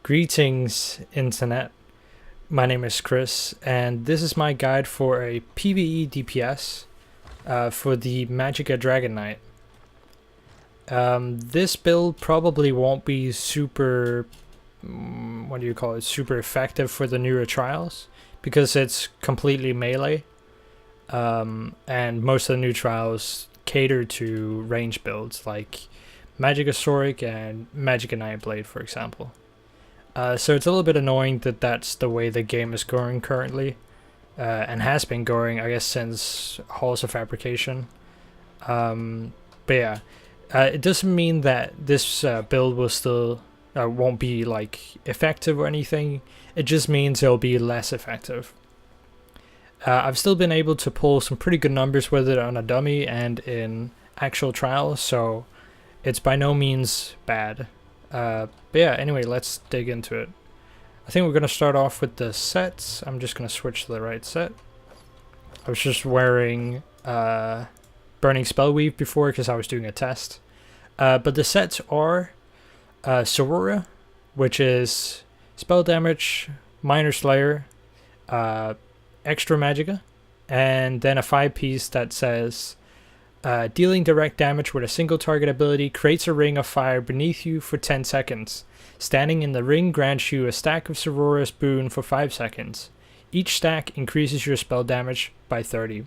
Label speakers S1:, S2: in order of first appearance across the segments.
S1: Greetings, Internet. My name is Chris, and this is my guide for a PvE DPS for the Magicka Dragon Knight. This build probably won't be super, super effective for the newer trials, because it's completely melee, and most of the new trials cater to range builds like Magicka Soric and Magicka Nightblade, for example. So it's a little bit annoying that that's the way the game is going currently, and has been going, I guess, since Halls of Fabrication. But yeah, it doesn't mean that this build will still won't be like effective or anything. It just means it'll be less effective. I've still been able to pull some pretty good numbers with it on a dummy and in actual trials, so it's by no means bad. But yeah, anyway, let's dig into it. I think we're going to start off with the sets. I'm just going to switch to the right set. I was just wearing Burning Spellweave before because I was doing a test. But the sets are Siroria, which is spell damage, minor slayer, extra magicka, and then a 5-piece that says dealing direct damage with a single target ability creates a ring of fire beneath you for 10 seconds. Standing in the ring grants you a stack of Siroria's boon for 5 seconds. Each stack increases your spell damage by 30.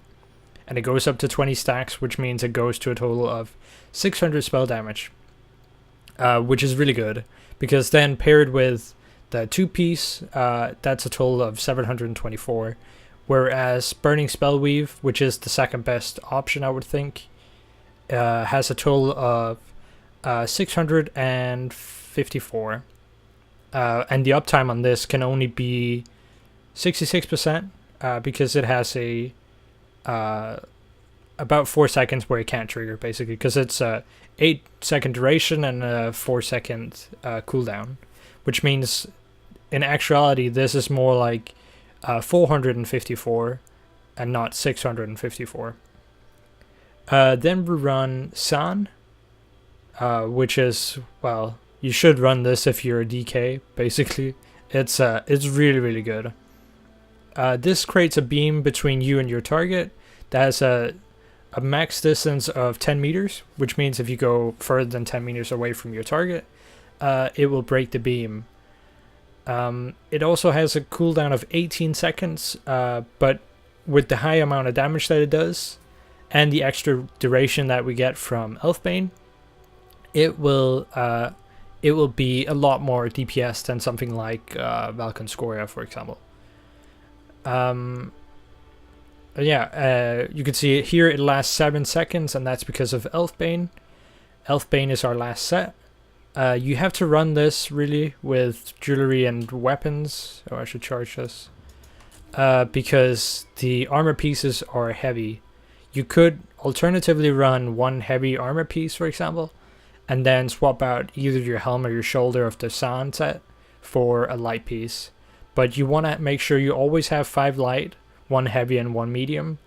S1: And it goes up to 20 stacks, which means it goes to a total of 600 spell damage. Which is really good, because then paired with the 2-piece, that's a total of 724. Whereas Burning Spellweave, which is the second best option, I would think, has a total of 654. And the uptime on this can only be 66%, because it has a about 4 seconds where it can't trigger, basically, because it's a 8-second duration and a 4-second cooldown, which means in actuality this is more like 454 and not 654. Then we run Zaan, which is, well, you should run this if you're a DK, basically. It's really good. This creates a beam between you and your target that has a max distance of 10 meters, which means if you go further than 10 meters away from your target, it will break the beam. It also has a cooldown of 18 seconds, but with the high amount of damage that it does, and the extra duration that we get from Elf Bane, it will be a lot more DPS than something like Valkynscoria, for example. You can see it here, it lasts 7 seconds, and that's because of Elf Bane. Elf Bane is our last set. You have to run this really with jewelry and weapons. Oh, I should charge this. Because the armor pieces are heavy. You could alternatively run one heavy armor piece, for example, and then swap out either your helm or your shoulder of the Zaan set for a light piece. But you want to make sure you always have 5 light, 1 heavy and 1 medium,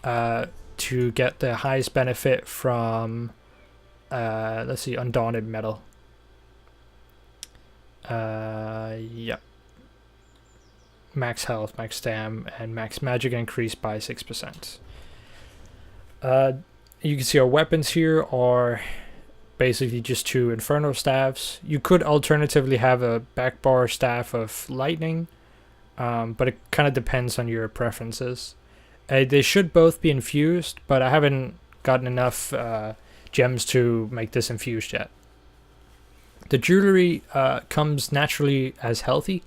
S1: to get the highest benefit from, let's see, Undaunted Metal. Yep. Max health, max stam, and max magic increased by 6%. You can see our weapons here are basically just 2 Inferno staffs. You could alternatively have a back bar staff of lightning, but it kind of depends on your preferences. They should both be infused, but I haven't gotten enough gems to make this infused yet. The jewelry comes naturally as healthy,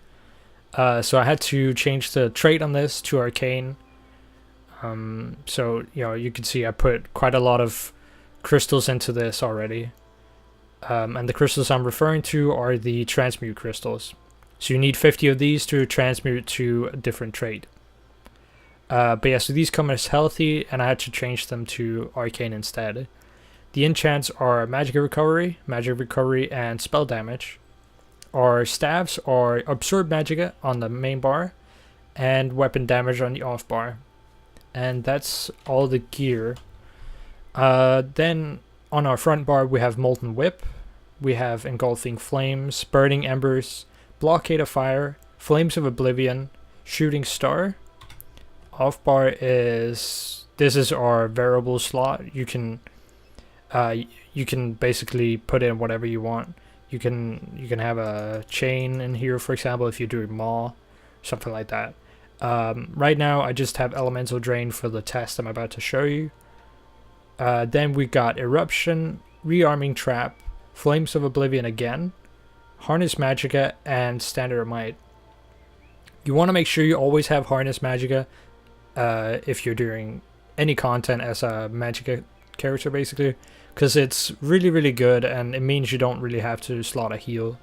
S1: so I had to change the trait on this to arcane. So you can see I put quite a lot of crystals into this already, and the crystals I'm referring to are the transmute crystals. So you need 50 of these to transmute to a different trait. But yeah, so these come as healthy, and I had to change them to arcane instead. The enchants are magic recovery, and spell damage. Our staves are absorb magicka on the main bar, and weapon damage on the off bar. And that's all the gear. Then on our front bar we have Molten Whip, we have Engulfing Flames, Burning Embers, Blockade of Fire, Flames of Oblivion, Shooting Star. Off bar is, this is our variable slot. You can basically put in whatever you want. You can have a chain in here, for example, if you're doing maw, something like that. Right now I just have Elemental Drain for the test I'm about to show you. Then we got Eruption, Rearming Trap, Flames of Oblivion again, Harness Magicka, and Standard of Might. You want to make sure you always have Harness Magicka if you're doing any content as a Magicka character, basically, because it's really, really good, and it means you don't really have to slot a heal.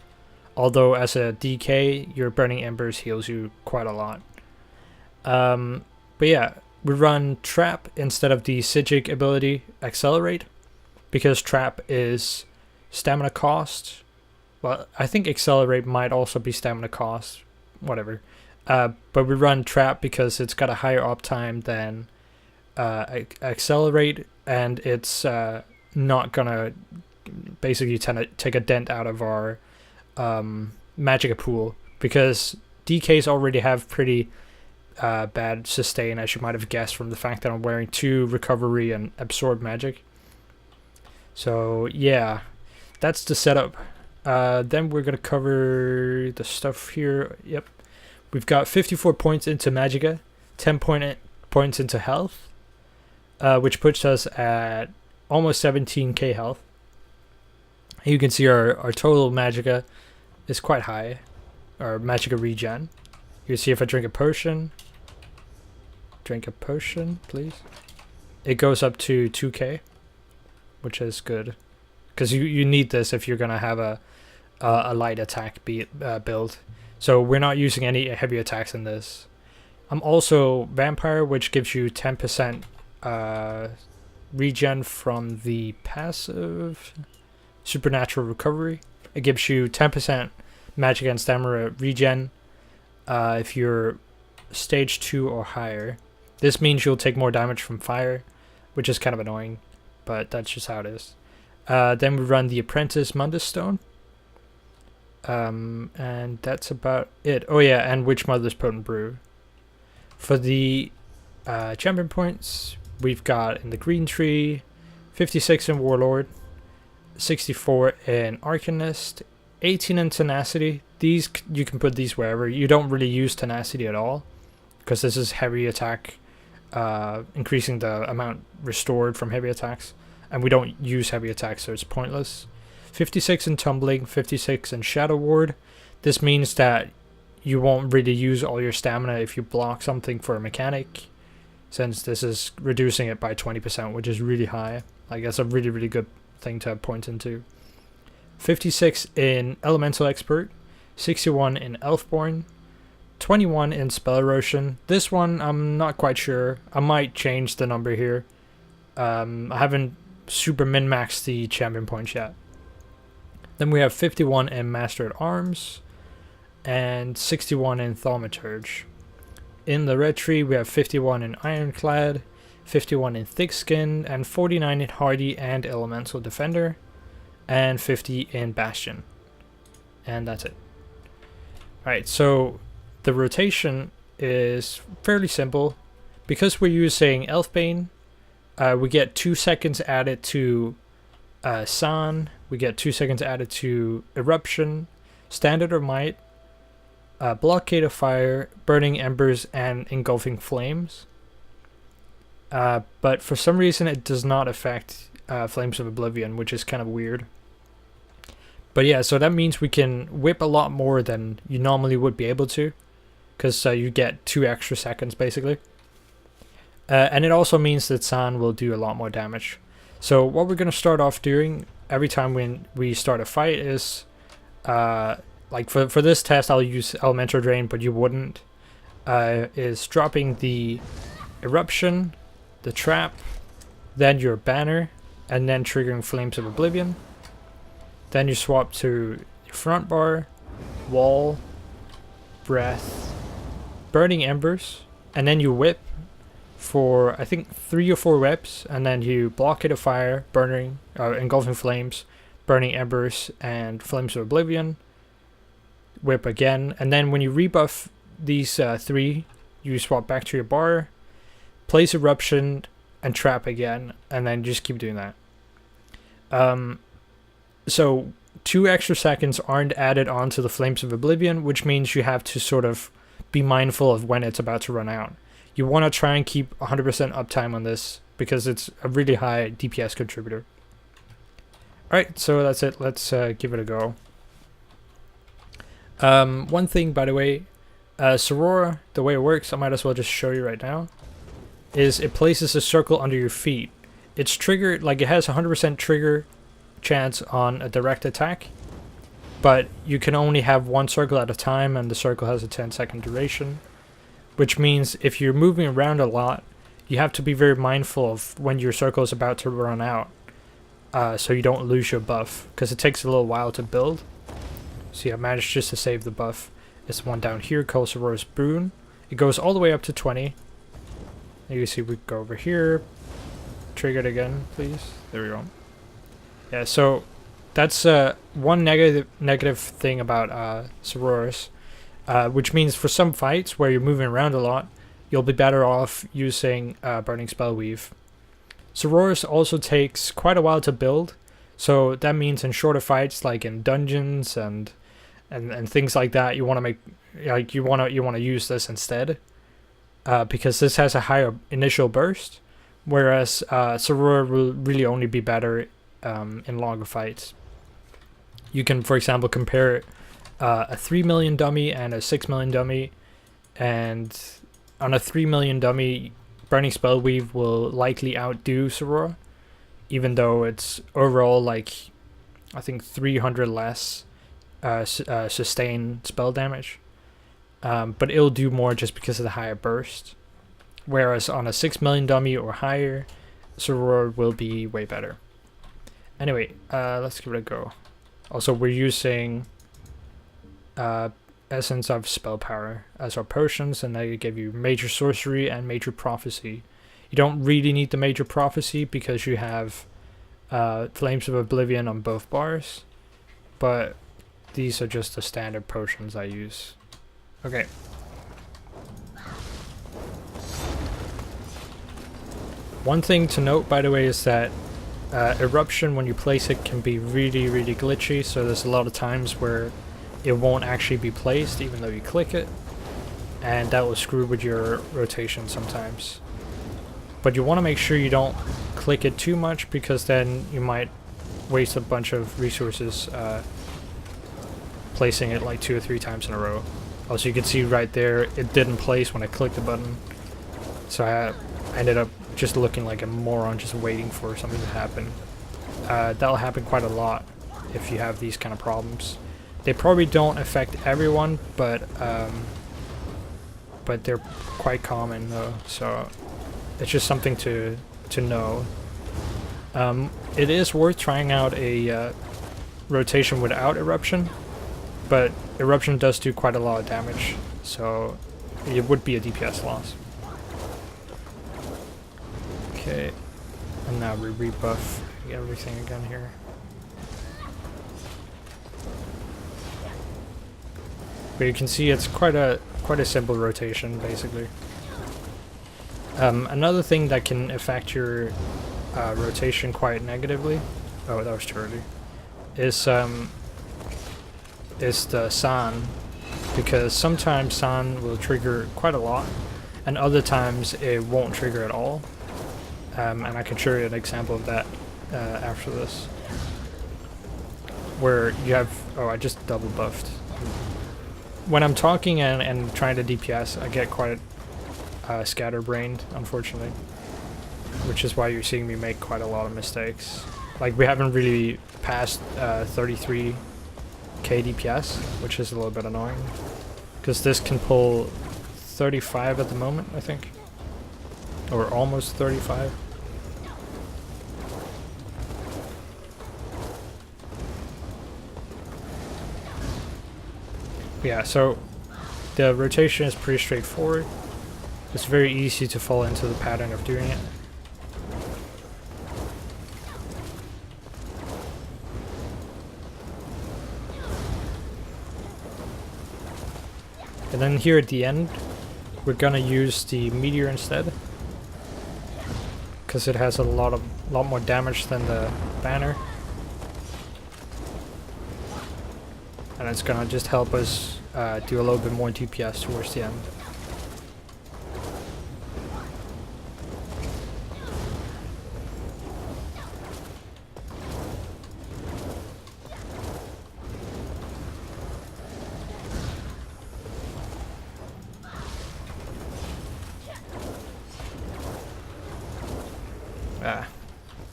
S1: Although as a DK, your Burning Embers heals you quite a lot. But yeah, we run Trap instead of the Psijic ability Accelerate, because Trap is stamina cost. Well, I think Accelerate might also be stamina cost, whatever. But we run Trap because it's got a higher uptime than Accelerate, and it's not gonna basically take a dent out of our Magicka pool, because DKs already have pretty bad sustain, as you might have guessed from the fact that I'm wearing 2 recovery and absorb magic. So yeah, that's the setup. Then we're gonna cover the stuff here. Yep, we've got 54 points into Magicka, 10 points into health, which puts us at almost 17k health. You can see our total Magicka is quite high, our Magicka regen. You can see if I drink a potion, please, it goes up to 2k, which is good, because you need this if you're gonna have a light attack build. So we're not using any heavy attacks in this. I'm also Vampire, which gives you 10% regen from the passive Supernatural Recovery. It gives you 10% magic and stamina regen if you're stage 2 or higher. This means you'll take more damage from fire, which is kind of annoying, but that's just how it is. Then we run the Apprentice Mundus Stone. And that's about it. Oh yeah, and Witch Mother's Potent Brew. For the champion points, we've got in the green tree 56 in Warlord, 64 in Arcanist, 18 in Tenacity. These, you can put these wherever. You don't really use Tenacity at all, because this is heavy attack, increasing the amount restored from heavy attacks, and we don't use heavy attacks, so it's pointless. 56 in Tumbling, 56 in Shadow Ward. This means that you won't really use all your stamina if you block something for a mechanic, since this is reducing it by 20%, which is really high. Like, that's a really, really good thing to point into. 56 in Elemental Expert, 61 in Elfborn, 21 in Spell Erosion. This one, I'm not quite sure. I might change the number here. I haven't super min-maxed the champion points yet. Then we have 51 in Master at Arms, and 61 in Thaumaturge. In the red tree, we have 51 in Ironclad, 51 in Thick Skin, and 49 in Hardy and Elemental Defender, and 50 in Bastion. And that's it. Alright, so the rotation is fairly simple. Because we're using Elf Bane, we get 2 seconds added to Zaan, we get 2 seconds added to Eruption, Standard of Might, Blockade of Fire, Burning Embers, and Engulfing Flames. But for some reason it does not affect Flames of Oblivion, which is kind of weird. But yeah, so that means we can whip a lot more than you normally would be able to, because you get 2 extra seconds basically. And it also means that Zaan will do a lot more damage. So what we're going to start off doing every time when we start a fight is, like for this test I'll use Elemental Drain, but you wouldn't, is dropping the Eruption, the Trap, then your Banner, and then triggering Flames of Oblivion. Then you swap to your front bar, Wall, Breath, Burning Embers, and then you whip for I think 3 or 4 whips, and then you Blockade of Fire, Engulfing Flames, Burning Embers, and Flames of Oblivion. whip again, and then when you rebuff these 3, you swap back to your bar, place eruption, and trap again, and then just keep doing that. So 2 extra seconds aren't added onto the Flames of Oblivion, which means you have to sort of be mindful of when it's about to run out. You want to try and keep 100% uptime on this because it's a really high DPS contributor. Alright, so that's it. Let's give it a go. One thing, by the way, Siroria, the way it works, I might as well just show you right now, is it places a circle under your feet. It's triggered, like it has 100% trigger chance on a direct attack, but you can only have 1 circle at a time, and the circle has a 10-second duration, which means if you're moving around a lot, you have to be very mindful of when your circle is about to run out, so you don't lose your buff, because it takes a little while to build. So yeah, I managed just to save the buff. It's one down here called Siroria's Boon. It goes all the way up to 20. You see we go over here. Trigger it again, please. There we go. Yeah, so that's one negative thing about Siroria's, which means for some fights where you're moving around a lot, you'll be better off using Burning Spellweave. Siroria's also takes quite a while to build, so that means in shorter fights, like in dungeons and things like that, you want to make you want to use this instead, because this has a higher initial burst, whereas Siroria will really only be better in longer fights. You can, for example, compare a 3 million dummy and a 6 million dummy, and on a 3 million dummy, Burning Spellweave will likely outdo Siroria, even though it's overall like I think 300 less sustained spell damage, but it'll do more just because of the higher burst, whereas on a 6 million dummy or higher, Siroria will be way better. Anyway, let's give it a go. Also, we're using Essence of Spell Power as our potions, and they give you Major Sorcery and Major Prophecy. You don't really need the Major Prophecy because you have Flames of Oblivion on both bars, but these are just the standard potions I use. Okay. One thing to note, by the way, is that Eruption, when you place it, can be really, really glitchy, so there's a lot of times where it won't actually be placed even though you click it, and that will screw with your rotation sometimes. But you want to make sure you don't click it too much, because then you might waste a bunch of resources placing it like 2 or 3 times in a row. Also, you can see right there it didn't place when I clicked the button, so I ended up just looking like a moron just waiting for something to happen. That'll happen quite a lot if you have these kind of problems. They probably don't affect everyone, but they're quite common though, so it's just something to know. It is worth trying out a rotation without Eruption, but Eruption does do quite a lot of damage, so it would be a DPS loss. Okay, and now we rebuff everything again here. But you can see it's quite a simple rotation, basically. Another thing that can affect your rotation quite negatively, oh, that was too early, is the Zaan, because sometimes Zaan will trigger quite a lot, and other times it won't trigger at all. And I can show you an example of that after this, where you have, oh, I just double buffed. When I'm talking and trying to DPS, I get quite scatterbrained, unfortunately, which is why you're seeing me make quite a lot of mistakes. Like, we haven't really passed 33k DPS, which is a little bit annoying, because this can pull 35 at the moment, I think, or almost 35. Yeah, so the rotation is pretty straightforward. It's very easy to fall into the pattern of doing it. And then here at the end, we're gonna use the meteor instead, because it has a lot more damage than the banner, and it's gonna just help us do a little bit more DPS towards the end.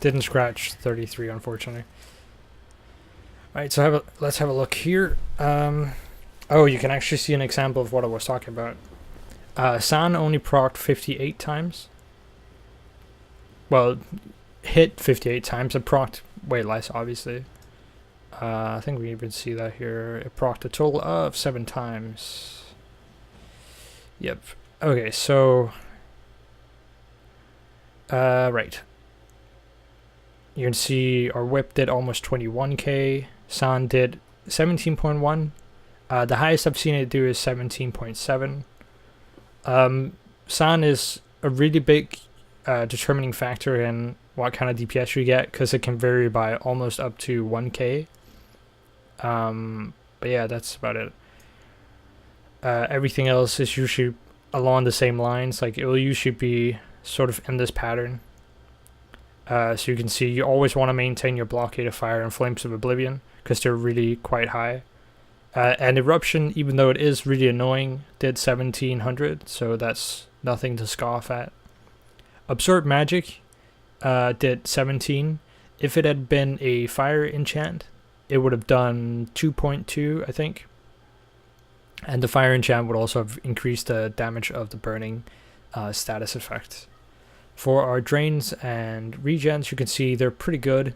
S1: Didn't scratch 33, unfortunately. Alright, so let's have a look here. Oh, you can actually see an example of what I was talking about. Zaan only procced 58 times. Well, hit 58 times. It procced way less, obviously. I think we even see that here. It procced a total of 7 times. Yep. Okay, so... right. You can see our whip did almost 21k. Zaan did 17.1. The highest I've seen it do is 17.7. Zaan is a really big determining factor in what kind of DPS you get, because it can vary by almost up to 1k. But yeah, that's about it. Everything else is usually along the same lines. Like, it will usually be sort of in this pattern. So you can see you always want to maintain your blockade of fire and flames of oblivion, because they're really quite high. And eruption, even though it is really annoying, did 1700, so that's nothing to scoff at. Absorb magic did 17. If it had been a fire enchant, it would have done 2.2, I think. And the fire enchant would also have increased the damage of the burning status effect. For our drains and regens, you can see they're pretty good.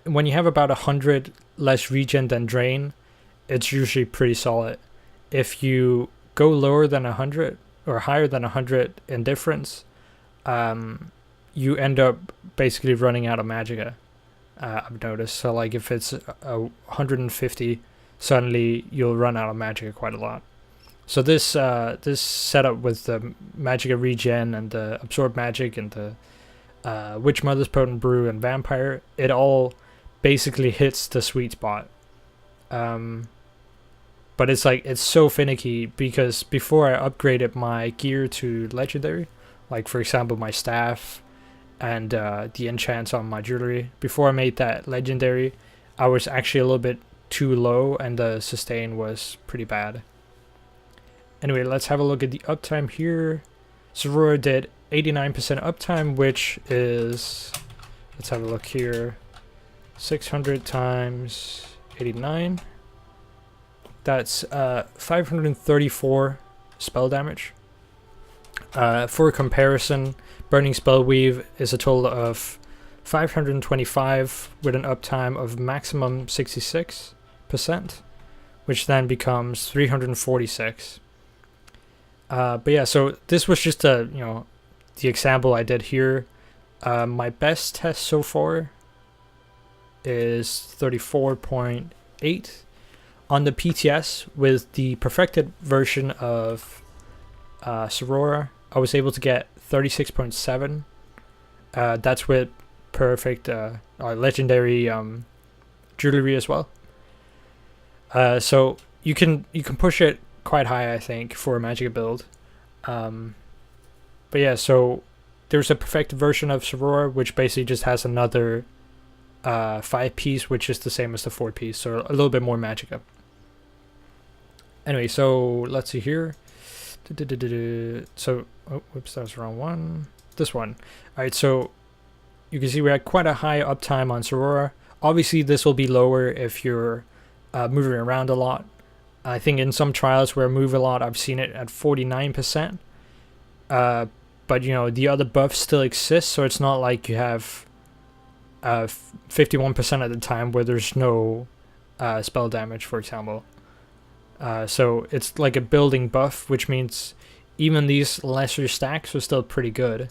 S1: When you have about 100 less regen than drain, it's usually pretty solid. If you go lower than 100 or higher than 100 in difference, you end up basically running out of magicka. I've noticed. So like if it's 150, suddenly you'll run out of magicka quite a lot. So this setup with the magicka regen and the absorb magic and the Witch Mother's Potent Brew and Vampire, it all basically hits the sweet spot. But it's like, it's so finicky, because before I upgraded my gear to legendary, like for example my staff and the enchants on my jewelry, before I made that legendary, I was actually a little bit too low and the sustain was pretty bad. Anyway, let's have a look at the uptime here. Siroria did 89% uptime, which is, let's have a look here, 600 times 89. That's 534 spell damage. For comparison, Burning Spellweave is a total of 525 with an uptime of maximum 66%, which then becomes 346. But yeah, so this was just the example I did here. My best test so far is 34.8 on the PTS. With the perfected version of Siroria, I was able to get 36.7. That's with perfect legendary jewelry as well. So you can push it quite high, I think, for a magic build. But yeah, so there's a perfected version of Siroria, which basically just has another 5-piece, which is the same as the 4-piece, so a little bit more magicka. Anyway, so let's see here. So, oh, whoops, that was the wrong one. This one. Alright, so you can see we had quite a high uptime on Siroria. Obviously, this will be lower if you're moving around a lot. I think in some trials where I move a lot, I've seen it at 49%. But, the other buffs still exist, so it's not like you have 51% of the time where there's no spell damage, for example. So it's like a building buff, which means even these lesser stacks are still pretty good.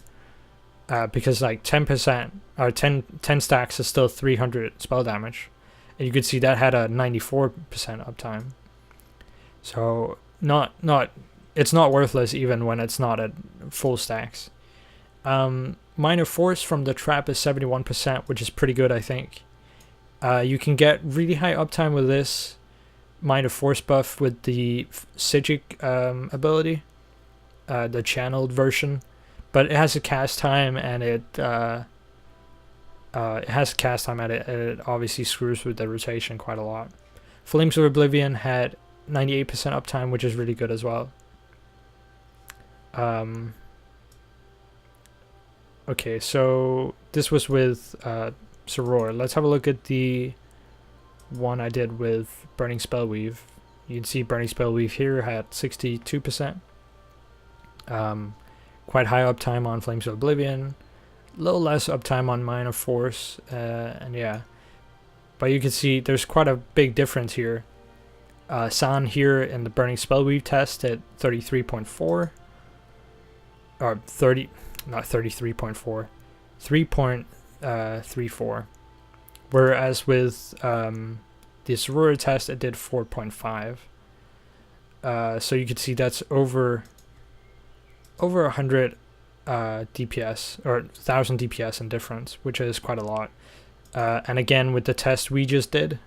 S1: Because like 10% or 10 stacks is still 300 spell damage. And you could see that had a 94% uptime. So it's not worthless even when it's not at full stacks. Minor force from the trap is 71%, which is pretty good, I think. You can get really high uptime with this minor force buff with the Sigic ability, the channeled version, but it has a cast time, and it obviously screws with the rotation quite a lot. Flames of Oblivion had 98% uptime, which is really good as well. Okay, so this was with Siroria. Let's have a look at the one I did with Burning Spellweave. You can see Burning Spellweave here had 62%. Quite high uptime on Flames of Oblivion. A little less uptime on Minor Force. And yeah. But you can see there's quite a big difference here. Zaan here in the Burning Spellweave test at 33.4. Or 30... Not 33.4. 3.34. Whereas with the Siroria test, it did 4.5. So you can see that's over 100 DPS, or 1000 DPS in difference, which is quite a lot. And again, with the test we just did,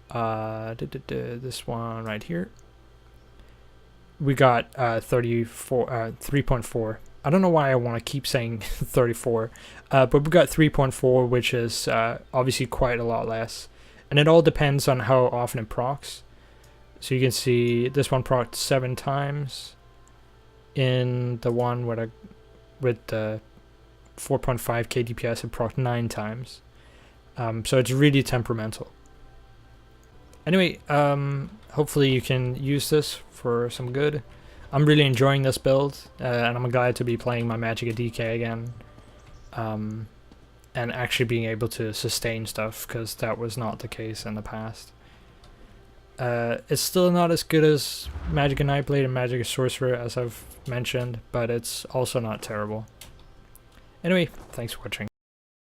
S1: this one right here, we got 3.4. I don't know why I want to keep saying 34, but we got 3.4, which is obviously quite a lot less. And it all depends on how often it procs. So you can see this one procced 7 times. In the one with the 4.5k DPS, it procced 9 times. So it's really temperamental. Anyway, hopefully you can use this for some good. I'm really enjoying this build, and I'm glad to be playing my Magic DK again, and actually being able to sustain stuff, because that was not the case in the past. It's still not as good as Magic Nightblade and Magic Sorcerer, as I've mentioned, but it's also not terrible. Anyway, thanks for watching.